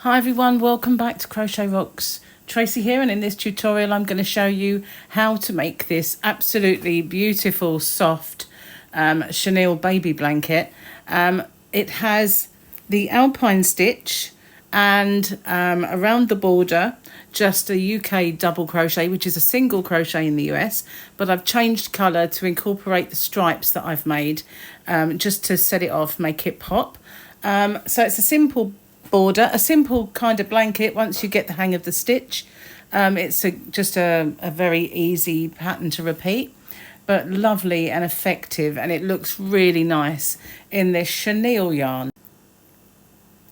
Hi everyone, welcome back to Crochet Rocks. Tracy here, and in this tutorial I'm going to show you how to make this absolutely beautiful soft chenille baby blanket. It has the Alpine stitch and around the border just a UK double crochet, which is a single crochet in the US, but I've changed colour to incorporate the stripes that I've made just to set it off, make it pop. So it's a simple border, a simple kind of blanket once you get the hang of the stitch. It's just a very easy pattern to repeat, but lovely and effective, and it looks really nice in this chenille yarn.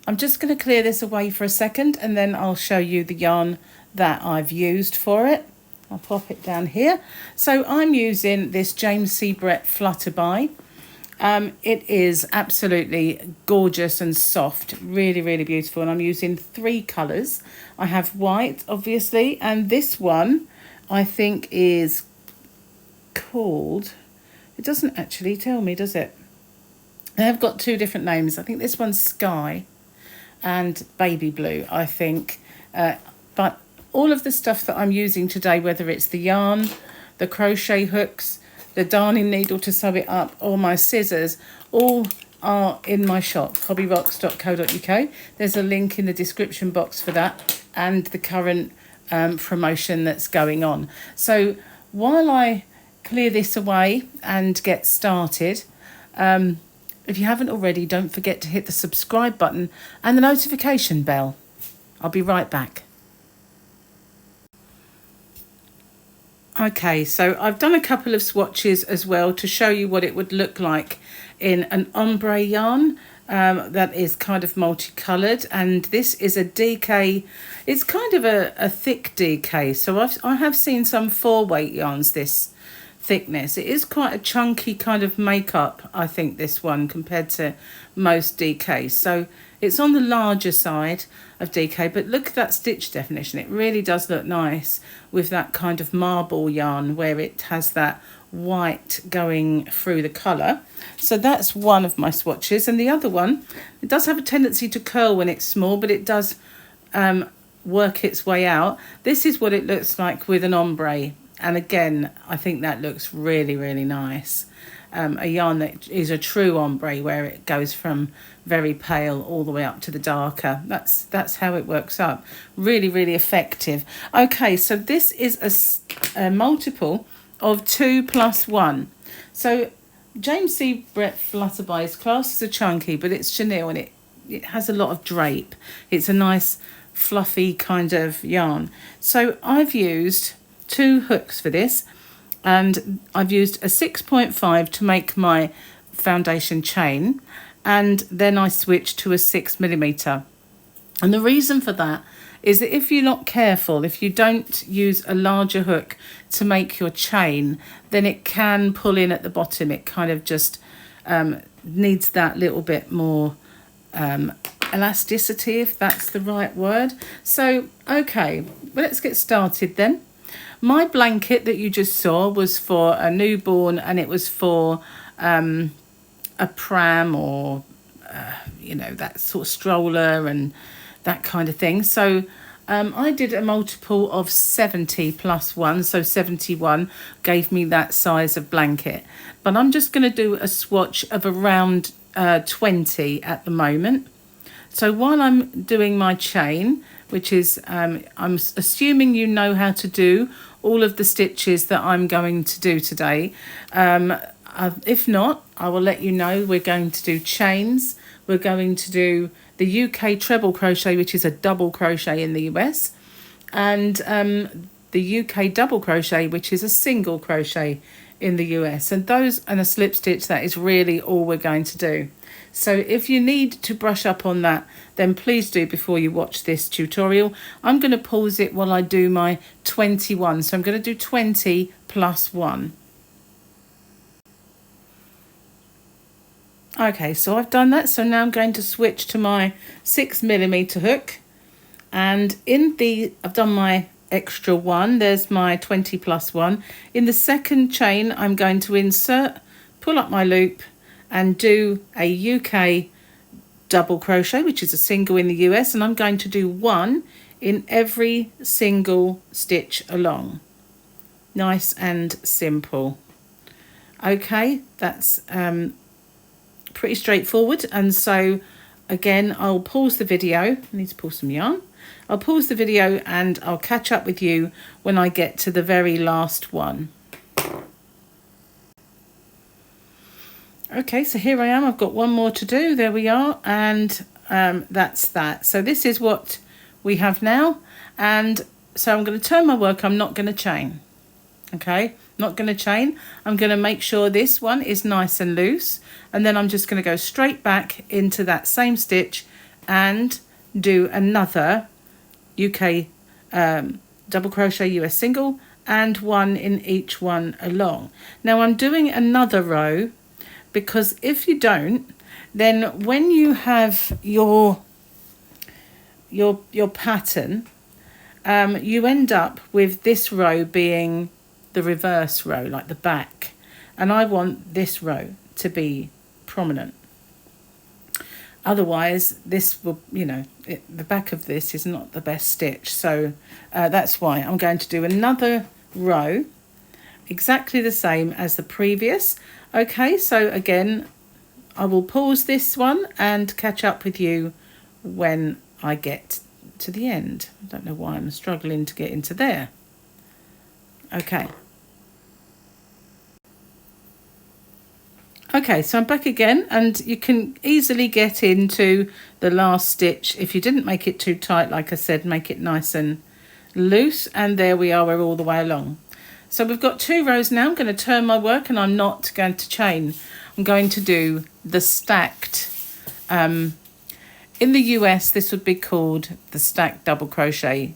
I'm just going to clear this away for a second and then I'll show you the yarn that I've used for it. I'll pop it down here. So I'm using this James C. Brett Flutterby. It is absolutely gorgeous and soft, really, really beautiful. And I'm using 3 colours. I have white, obviously, and this one I think is called, it doesn't actually tell me, does it? They have got 2 different names. I think this one's Sky and Baby Blue, I think. But all of the stuff that I'm using today, whether it's the yarn, the crochet hooks, the darning needle to sew it up, or my scissors, all are in my shop, hobbyrocks.co.uk. There's a link in the description box for that and the current promotion that's going on. So while I clear this away and get started, if you haven't already, don't forget to hit the subscribe button and the notification bell. I'll be right back. Okay, so I've done a couple of swatches as well to show you what it would look like in an ombre yarn that is kind of multicoloured, and this is a DK. It's kind of a thick DK, so I have seen some 4-weight yarns this thickness. It is quite a chunky kind of makeup, I think, this one, compared to most DKs. So it's on the larger side of DK, but look at that stitch definition. It really does look nice with that kind of marble yarn where it has that white going through the colour. So that's one of my swatches, and the other one, it does have a tendency to curl when it's small, but it does work its way out. This is what it looks like with an ombre, and again I think that looks really, really nice. A yarn that is a true ombre where it goes from very pale all the way up to the darker. That's how it works up. Really, really effective. Okay, so this is a multiple of 2 + 1. So James C. Brett Flutterby is classed as a chunky, but it's chenille and it has a lot of drape. It's a nice fluffy kind of yarn. So I've used 2 hooks for this, and I've used a 6.5 to make my foundation chain, and then I switched to a 6mm. And the reason for that is that if you're not careful, if you don't use a larger hook to make your chain, then it can pull in at the bottom. It kind of just needs that little bit more elasticity, if that's the right word. So okay, well, let's get started then. My blanket that you just saw was for a newborn, and it was for a pram or, you know, that sort of stroller and that kind of thing. So I did a multiple of 70 + 1, so 71 gave me that size of blanket. But I'm just going to do a swatch of around 20 at the moment. So while I'm doing my chain, which is, I'm assuming you know how to do all of the stitches that I'm going to do today. If not, I will let you know. We're going to do chains. We're going to do the UK treble crochet, which is a double crochet in the US, and the UK double crochet, which is a single crochet in the US. And those, and a slip stitch, that is really all we're going to do. So if you need to brush up on that, then please do before you watch this tutorial. I'm going to pause it while I do my 21. So I'm going to do 20 + 1. Okay, so I've done that. So now I'm going to switch to my 6mm hook. And I've done my extra 1. There's my 20 + 1. In the second chain, I'm going to insert, pull up my loop, and do a UK double crochet, which is a single in the US, and I'm going to do 1 in every single stitch along. Nice and simple. Okay, that's pretty straightforward. And so again, I'll pause the video. I need to pull some yarn. I'll pause the video and I'll catch up with you when I get to the very last one. Okay, so here I am. I've got one more to do. There we are. And that's that. So this is what we have now. And so I'm going to turn my work. I'm not going to chain. Okay, not going to chain. I'm going to make sure this one is nice and loose. And then I'm just going to go straight back into that same stitch and do another UK double crochet US single and 1 in each one along. Now I'm doing another row because if you don't, then when you have your pattern, you end up with this row being the reverse row, like the back, and I want this row to be prominent. Otherwise this will, you know, the back of this is not the best stitch. So that's why I'm going to do another row exactly the same as the previous. Okay, so again I will pause this one and catch up with you when I get to the end. I don't know why I'm struggling to get into there. Okay. Okay, so I'm back again, and you can easily get into the last stitch. If you didn't make it too tight, like I said, make it nice and loose. And there we are, we're all the way along. So we've got 2 rows now. I'm going to turn my work and I'm not going to chain. I'm going to do the stacked. In the US, this would be called the stacked double crochet,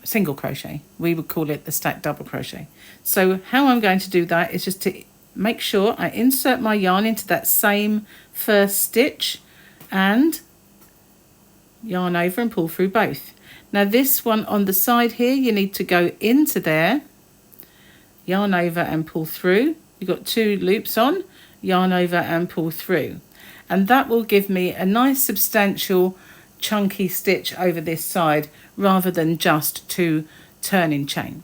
single crochet. We would call it the stacked double crochet. So how I'm going to do that is just to make sure I insert my yarn into that same first stitch and yarn over and pull through both. Now this one on the side here, you need to go into there, yarn over and pull through. You've got 2 loops on, yarn over and pull through. And that will give me a nice substantial chunky stitch over this side rather than just 2 turning chain.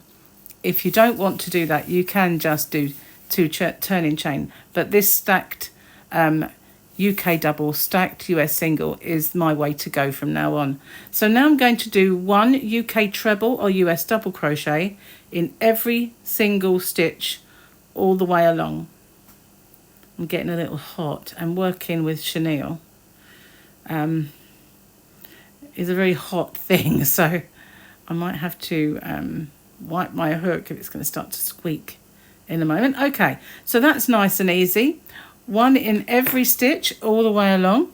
If you don't want to do that, you can just do 2 turning chain, but this stacked UK double, stacked US single is my way to go from now on. So now I'm going to do 1 UK treble or US double crochet in every single stitch all the way along. I'm getting a little hot. I'm working with chenille. It's a very hot thing, so I might have to wipe my hook if it's going to start to squeak in a moment. Okay, so that's nice and easy. 1 in every stitch all the way along.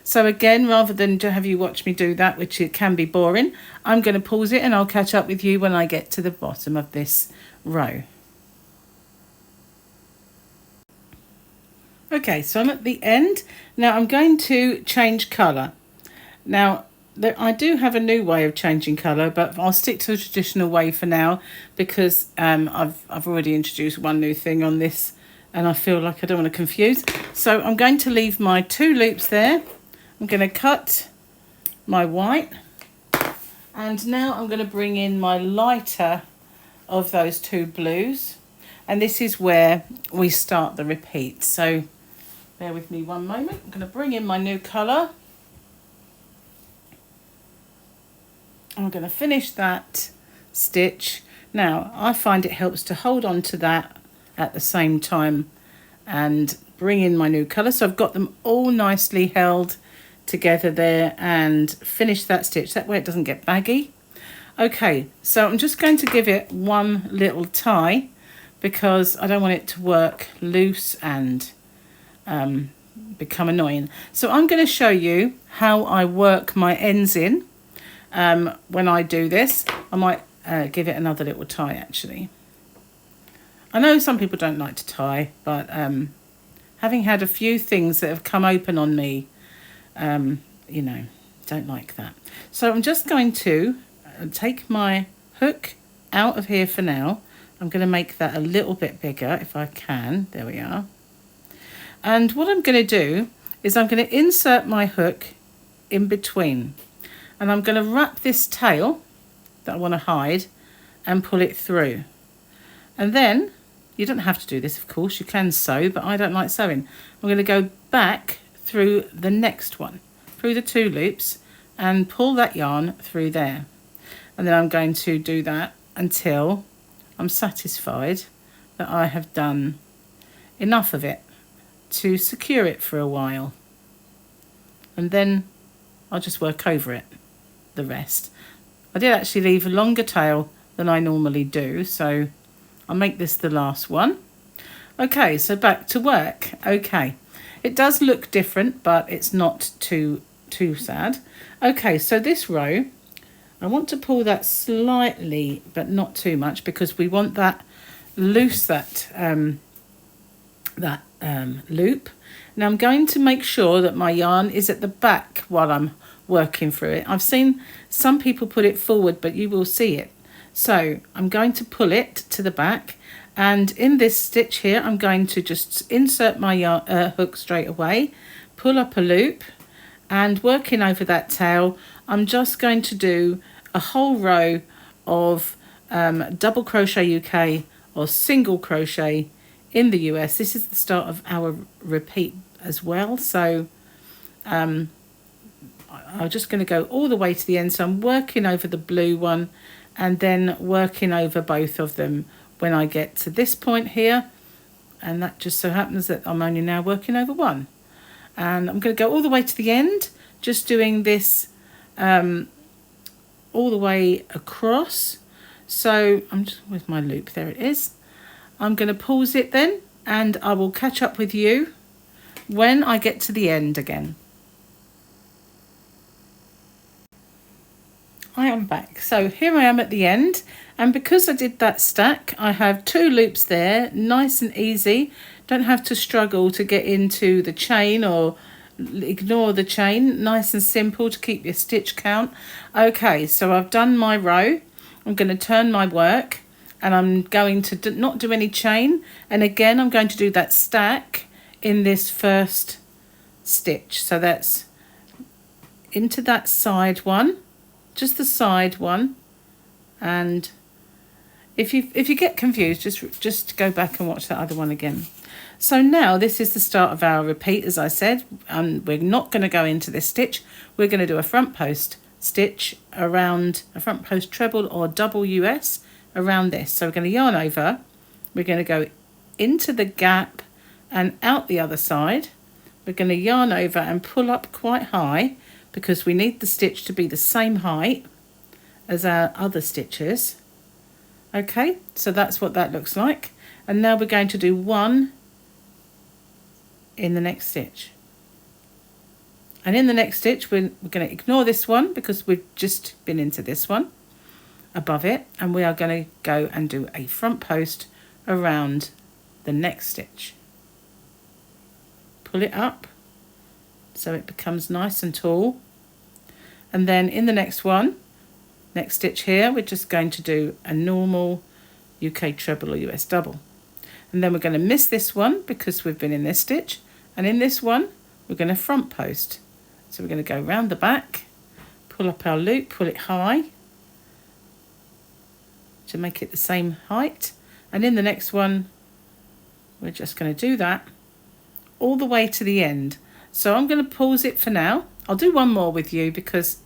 So again, rather than to have you watch me do that, which it can be boring, I'm going to pause it and I'll catch up with you when I get to the bottom of this row. Okay, so I'm at the end. Now I'm going to change colour. Now I do have a new way of changing colour, but I'll stick to the traditional way for now because I've already introduced one new thing on this and I feel like I don't want to confuse. So I'm going to leave my 2 loops there. I'm going to cut my white, and now I'm going to bring in my lighter of those 2 blues, and this is where we start the repeat. So bear with me one moment. I'm going to bring in my new colour. I'm going to finish that stitch. Now I find it helps to hold on to that at the same time and bring in my new colour. So I've got them all nicely held together there and finish that stitch. That way it doesn't get baggy. Okay, so I'm just going to give it one little tie because I don't want it to work loose and become annoying. So I'm going to show you how I work my ends in. When I do this, I might give it another little tie actually. I know some people don't like to tie, but having had a few things that have come open on me, you know, don't like that. So I'm just going to take my hook out of here for now. I'm going to make that a little bit bigger if I can. There we are. And what I'm going to do is I'm going to insert my hook in between, and I'm going to wrap this tail that I want to hide and pull it through. And then, you don't have to do this, of course, you can sew, but I don't like sewing. I'm going to go back through the next one, through the 2 loops, and pull that yarn through there. And then I'm going to do that until I'm satisfied that I have done enough of it to secure it for a while. And then I'll just work over it, the rest. I did actually leave a longer tail than I normally do, so I'll make this the last one. Okay, so back to work. Okay, it does look different, but it's not too sad. Okay, so this row, I want to pull that slightly, but not too much, because we want that loose, that loop. Now I'm going to make sure that my yarn is at the back while I'm working through it. I've seen some people put it forward, but you will see it. So I'm going to pull it to the back, and in this stitch here I'm going to just insert my hook straight away, pull up a loop, and working over that tail I'm just going to do a whole row of double crochet UK or single crochet in the US. This is the start of our repeat as well, so I'm just going to go all the way to the end. So I'm working over the blue one and then working over both of them when I get to this point here, and that just so happens that I'm only now working over one. And I'm going to go all the way to the end, just doing this all the way across. So I'm just with my loop, there it is. I'm going to pause it then, and I will catch up with you when I get to the end again. I am back. So here I am at the end, and because I did that stack, I have 2 loops there, nice and easy. Don't have to struggle to get into the chain or ignore the chain. Nice and simple to keep your stitch count. Okay, so I've done my row. I'm going to turn my work, and I'm going to not do any chain. And again, I'm going to do that stack in this first stitch. So that's into that side one, just the side one. And if you get confused, just go back and watch that other one again. So now this is the start of our repeat, as I said, and we're not going to go into this stitch. We're going to do a front post stitch around a front post treble or double US around this. So we're going to yarn over, we're going to go into the gap and out the other side. We're going to yarn over and pull up quite high, because we need the stitch to be the same height as our other stitches. Okay, so that's what that looks like. And now we're going to do 1 in the next stitch. And in the next stitch, we're going to ignore this one because we've just been into this one above it. And we are going to go and do a front post around the next stitch. Pull it up so it becomes nice and tall. And then in the next one, next stitch here, we're just going to do a normal UK treble or US double. And then we're going to miss this one because we've been in this stitch. And in this one, we're going to front post. So we're going to go round the back, pull up our loop, pull it high to make it the same height. And in the next one, we're just going to do that all the way to the end. So I'm going to pause it for now. I'll do one more with you because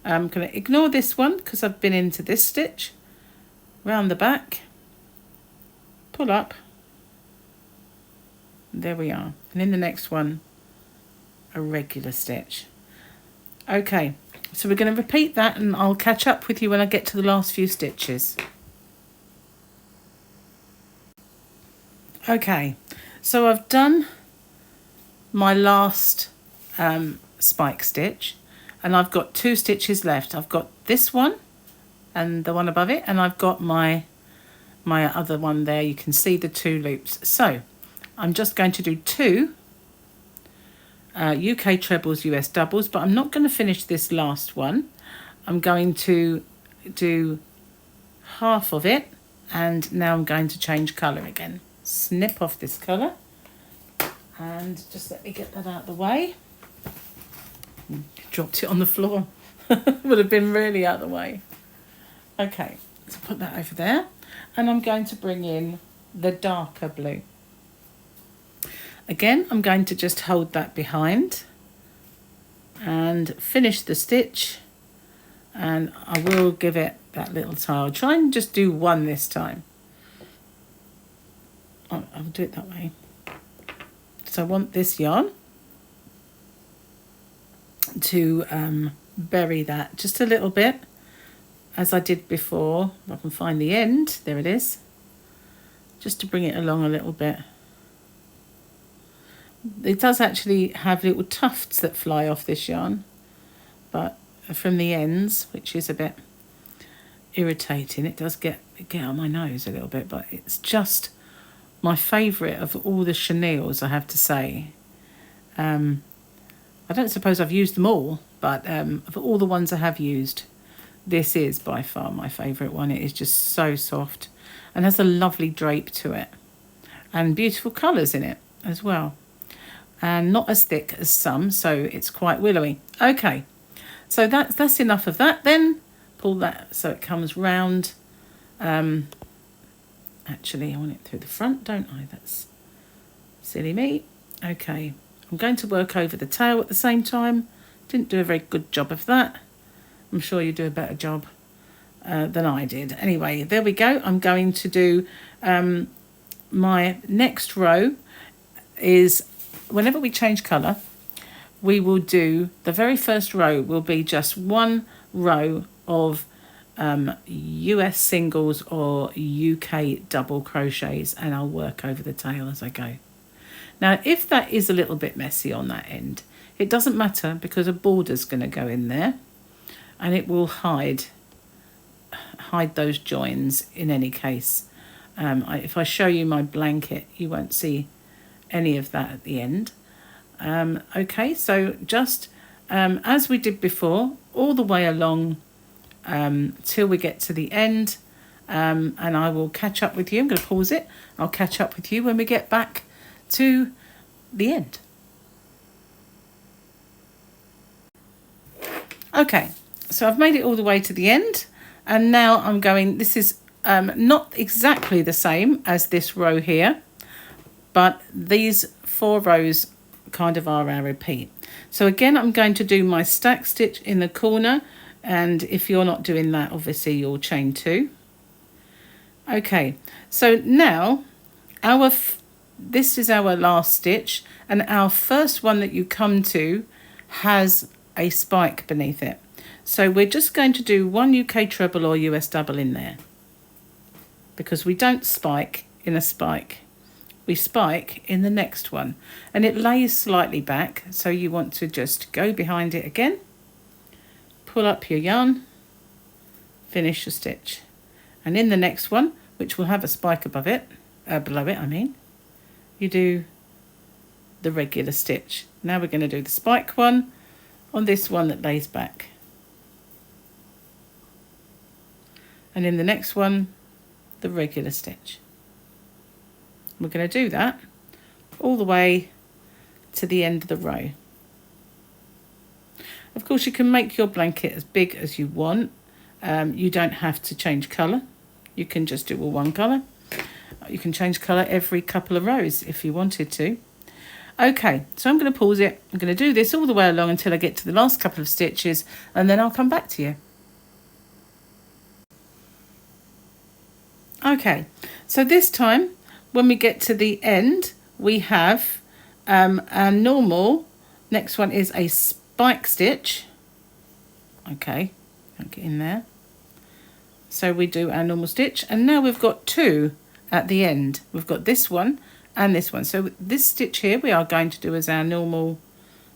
I'm going to ignore this one because I've been into this stitch, round the back, pull up, there we are. And in the next one, a regular stitch. Okay, so we're going to repeat that, and I'll catch up with you when I get to the last few stitches. Okay, so I've done my last spike stitch, and I've got 2 stitches left. I've got this one and the one above it, and I've got my other one there. You can see the 2 loops. So I'm just going to do 2 UK trebles, US doubles, but I'm not going to finish this last one. I'm going to do half of it, and now I'm going to change colour again. Snip off this colour, and just let me get that out of the way. Dropped it on the floor. Would have been really out of the way. Okay, so put that over there. And I'm going to bring in the darker blue. Again, I'm going to just hold that behind and finish the stitch. And I will give it that little tie. I'll try and just do one this time. I'll do it that way. So I want this yarn to bury that just a little bit, as I did before. If I can find the end, there it is, just to bring it along a little bit. It does actually have little tufts that fly off this yarn, but from the ends, which is a bit irritating. It does get on my nose a little bit, but it's just my favourite of all the chenilles, I have to say. I don't suppose I've used them all, but of all the ones I have used, this is by far my favourite one. It is just so soft and has a lovely drape to it and beautiful colours in it as well, and not as thick as some, so it's quite willowy. Okay, so that's enough of that. Then pull that so it comes round. Actually, I want it through the front, don't I? That's silly me. Okay, I'm going to work over the tail at the same time. Didn't do a very good job of that. I'm sure you do a better job than I did. Anyway, there we go. I'm going to do my next row is, whenever we change colour, we will do, the very first row will be just one row of US singles or UK double crochets, and I'll work over the tail as I go. Now, if that is a little bit messy on that end, it doesn't matter, because a border's going to go in there and it will hide those joins in any case. If I show you my blanket, you won't see any of that at the end. Okay, so just as we did before, all the way along till we get to the end, and I will catch up with you. I'm going to pause it. I'll catch up with you when we get back to the end. Okay, so I've made it all the way to the end, and now I'm going, this is not exactly the same as this row here, but these 4 rows kind of are our repeat. So again, I'm going to do my stack stitch in the corner, and if you're not doing that, obviously you'll chain 2. Okay, so now this is our last stitch, and our first one that you come to has a spike beneath it. So we're just going to do 1 UK treble or US double in there, because we don't spike in a spike. We spike in the next one, and it lays slightly back, so you want to just go behind it again, pull up your yarn, finish your stitch, and in the next one, which will have a spike above it, below it I mean, you do the regular stitch. Now we're going to do the spike one on this one that lays back, and in the next one the regular stitch. We're going to do that all the way to the end of the row. Of course, you can make your blanket as big as you want. You don't have to change colour. You can just do all one colour. You can change colour every couple of rows if you wanted to. Okay, so I'm going to pause it. I'm going to do this all the way along until I get to the last couple of stitches, and then I'll come back to you. Okay, so this time, when we get to the end, we have our normal, next one is a spike stitch. Okay, can't get in there. So we do our normal stitch, and now we've got 2 at the end. We've got this one and this one. So this stitch here we are going to do as our normal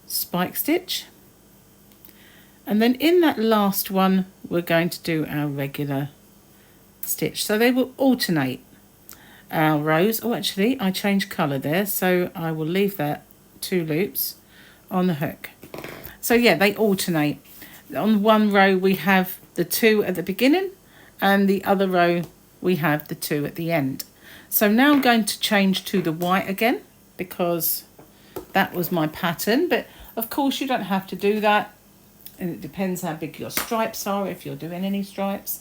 spike stitch. And then in that last one, we're going to do our regular stitch. So they will alternate our rows. Oh, actually, I changed colour there, so I will leave that 2 loops on the hook. So yeah, they alternate. On one row we have the 2 at the beginning, and the other row we have the 2 at the end. So now I'm going to change to the white again, because that was my pattern, but Of course, you don't have to do that, and it depends how big your stripes are, if you're doing any stripes.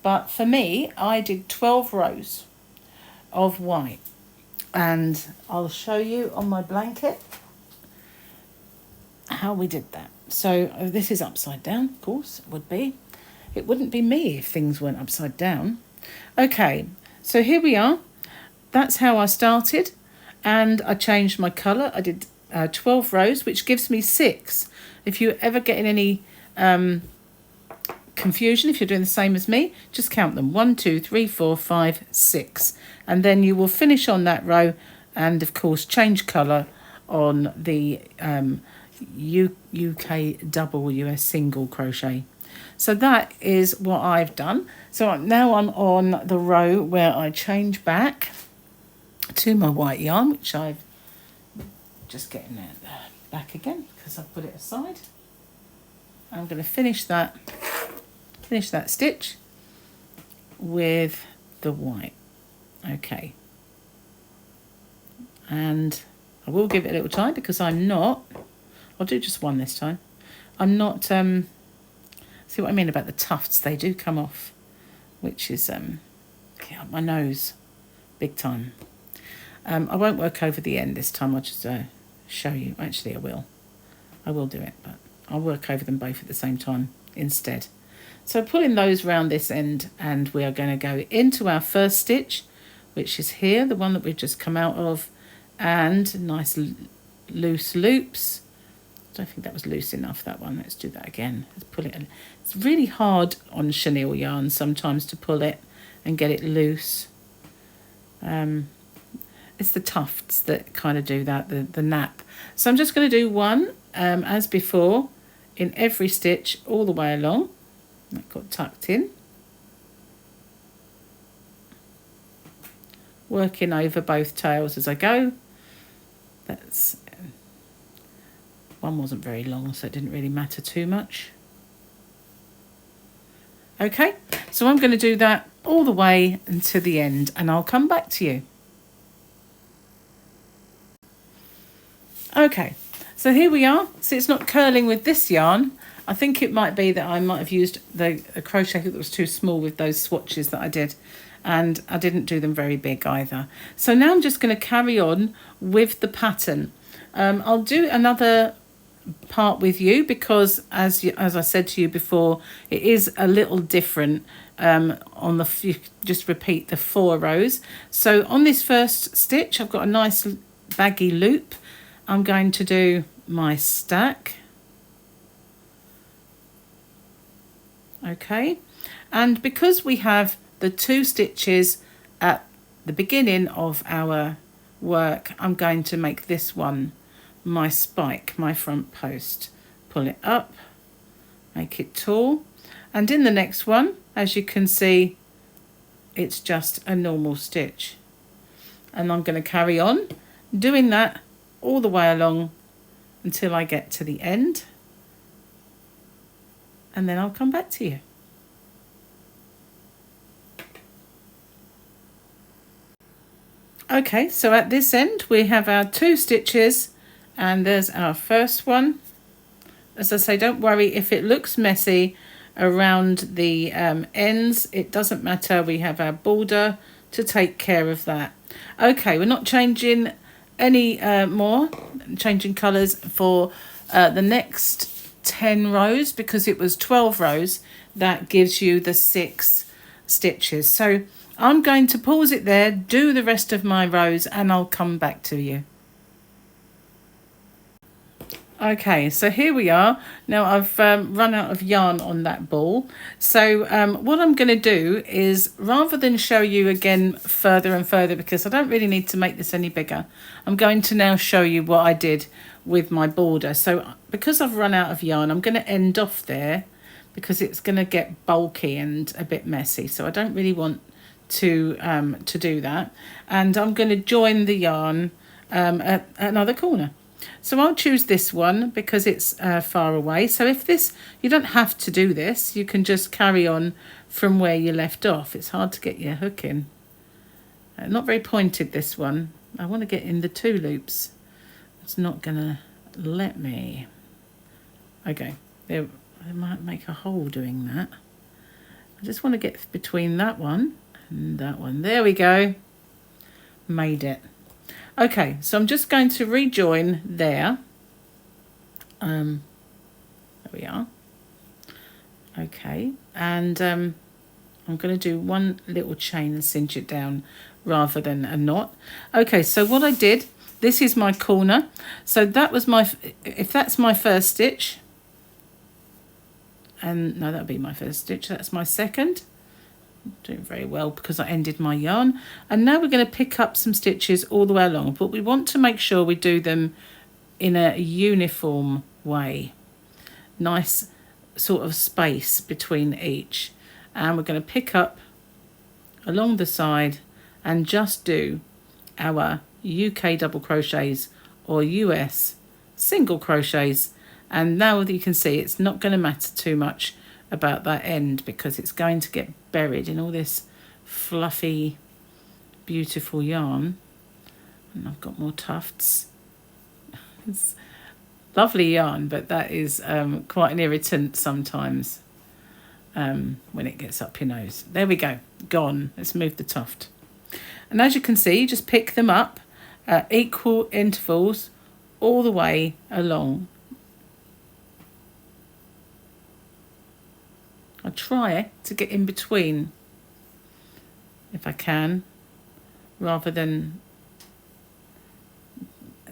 But for me, I did 12 rows of white, and I'll show you on my blanket how we did that. So this is upside down, of course, it would be. It wouldn't be me if things weren't upside down. Okay, so here we are. That's how I started, and I changed my colour. I did 12 rows, which gives me 6. If you ever get in any confusion, if you're doing the same as me, just count them. 1, 2, 3, 4, 5, 6. And then you will finish on that row, and of course change colour on the UK double, US single crochet. So that is what I've done. So now I'm on the row where I change back to my white yarn, which I've just getting it back again because I've put it aside. I'm going to finish that stitch with the white. Okay, and I will give it a little time because I'll do just one this time. I'm not see what I mean about the tufts, they do come off, which is get up my nose big time. I won't work over the end this time. I'll just show you. Actually, I will do it, but I'll work over them both at the same time instead. So pulling those round this end, and we are going to go into our first stitch, which is here, the one that we've just come out of, and nice loose loops. I don't think that was loose enough, that one. Let's do that again. Let's pull it in. It's really hard on chenille yarn sometimes to pull it and get it loose. It's the tufts that kind of do that, the nap. So I'm just going to do one, as before, in every stitch all the way along. That got tucked in. Working over both tails as I go. That's one wasn't very long, so it didn't really matter too much. Okay, so I'm going to do that all the way until the end, and I'll come back to you. Okay, so here we are. See, it's not curling with this yarn. I think it might be that I might have used a crochet hook that was too small with those swatches that I did, and I didn't do them very big either. So now I'm just going to carry on with the pattern. I'll do another part with you because as I said to you before, it is a little different on the, you just repeat the 4 rows. So on this first stitch, I've got a nice baggy loop. I'm going to do my stack. Okay, and because we have the 2 stitches at the beginning of our work, I'm going to make this one my spike, my front post. Pull it up, make it tall, and in the next one, as you can see, it's just a normal stitch. And I'm going to carry on doing that all the way along until I get to the end, and then I'll come back to you. Okay, so at this end we have our 2 stitches, and there's our first one. As I say, don't worry if it looks messy around the ends, it doesn't matter. We have our border to take care of that. Okay, we're not changing any more, changing colours for the next 10 rows because it was 12 rows. That gives you the 6 stitches. So I'm going to pause it there, do the rest of my rows, and I'll come back to you. Okay, so here we are. Now I've run out of yarn on that ball. So what I'm going to do is, rather than show you again further and further, because I don't really need to make this any bigger, I'm going to now show you what I did with my border. So because I've run out of yarn, I'm going to end off there because it's going to get bulky and a bit messy. So I don't really want to do that. And I'm going to join the yarn at another corner. So I'll choose this one because it's far away. So if this, you don't have to do this, you can just carry on from where you left off. It's hard to get your hook in. Not very pointed, this one. I want to get in the 2 loops. It's not gonna let me, okay, there, I might make a hole doing that. I just want to get between that one and that one. There we go. Made it. Okay, so I'm just going to rejoin there. There we are. Okay, and I'm going to do one little chain and cinch it down rather than a knot. Okay, so what I did, this is my corner. So that was my, if that's my first stitch, and no, that'll be my first stitch. That's my second. I'm doing very well because I ended my yarn. And now we're going to pick up some stitches all the way along, but we want to make sure we do them in a uniform way. Nice sort of space between each. And we're going to pick up along the side and just do our UK double crochets or US single crochets. And now that you can see, it's not going to matter too much about that end because it's going to get buried in all this fluffy, beautiful yarn. And I've got more tufts. It's lovely yarn, but that is quite an irritant sometimes when it gets up your nose. There we go, gone. Let's move the tuft. And as you can see, just pick them up at equal intervals all the way along. I try to get in between if I can, rather than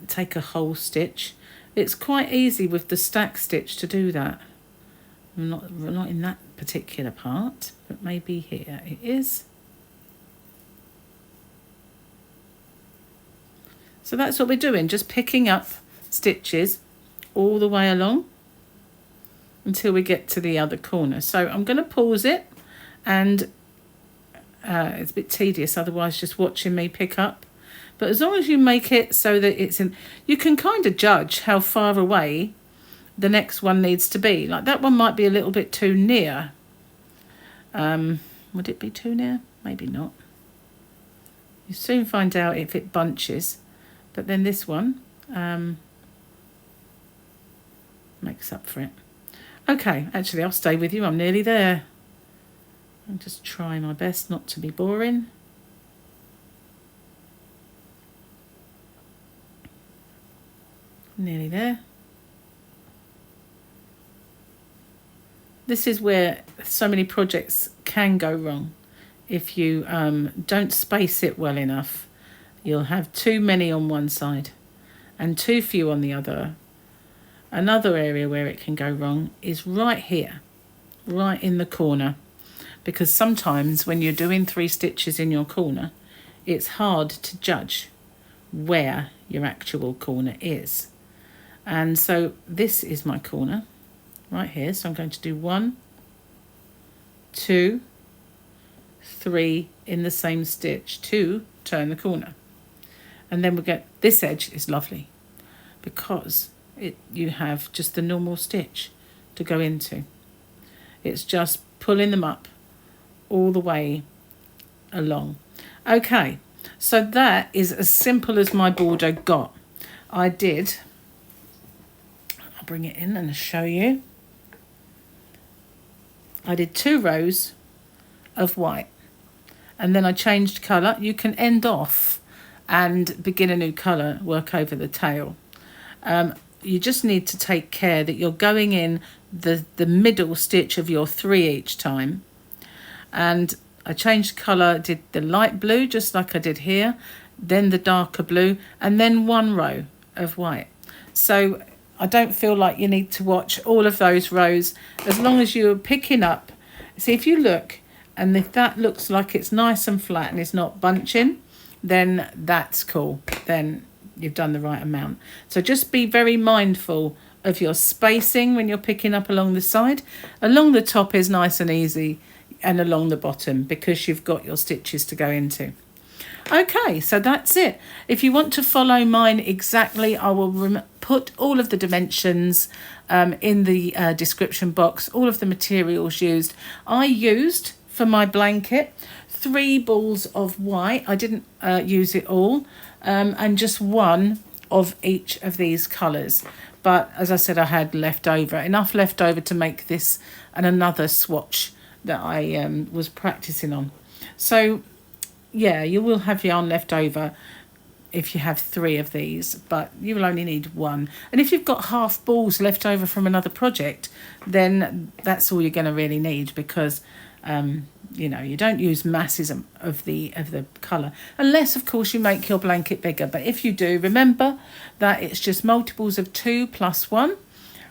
take a whole stitch. It's quite easy with the stack stitch to do that. Not in that particular part, but maybe here it is. So that's what we're doing, just picking up stitches all the way along until we get to the other corner. So I'm going to pause it, and it's a bit tedious otherwise just watching me pick up. But as long as you make it so that it's in, you can kind of judge how far away the next one needs to be. Like that one might be a little bit too near. Would it be too near? Maybe not. You soon find out if it bunches. But then this one makes up for it. Okay, actually I'll stay with you. I'm nearly there. I'm just trying my best not to be boring. Nearly there. This is where so many projects can go wrong. If you don't space it well enough, you'll have too many on one side and too few on the other. Another area where it can go wrong is right here, right in the corner, because sometimes when you're doing 3 stitches in your corner, it's hard to judge where your actual corner is. And so this is my corner right here. So I'm going to do 1, 2, 3 in the same stitch to turn the corner. And then we get, this edge is lovely because you have just the normal stitch to go into. It's just pulling them up all the way along. Okay, so that is as simple as my border got. I'll bring it in and show you. I did 2 rows of white and then I changed colour. You can end off and begin a new colour, work over the tail. You just need to take care that you're going in the middle stitch of your 3 each time. And I changed colour, did the light blue just like I did here, then the darker blue, and then 1 row of white. So I don't feel like you need to watch all of those rows as long as you're picking up. See, if you look, and if that looks like it's nice and flat and it's not bunching, then that's cool. Then you've done the right amount. So just be very mindful of your spacing when you're picking up along the side. Along the top is nice and easy, and along the bottom because you've got your stitches to go into. Okay, so that's it. If you want to follow mine exactly, I will put all of the dimensions in the description box, all of the materials used. I used, for my blanket, 3 balls of white. I didn't use it all, and just 1 of each of these colours. But as I said, I had enough left over to make this and another swatch that I was practicing on. So yeah, you will have yarn left over if you have 3 of these, but you will only need 1. And if you've got half balls left over from another project, then that's all you're going to really need, because you know, you don't use masses of the colour, unless of course you make your blanket bigger. But if you do, remember that it's just multiples of 2 plus 1,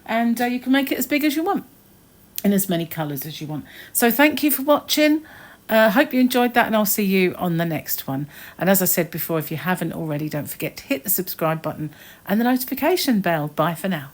and you can make it as big as you want in as many colours as you want. So thank you for watching. Hope you enjoyed that, and I'll see you on the next one. And as I said before, if you haven't already, don't forget to hit the subscribe button and the notification bell. Bye for now.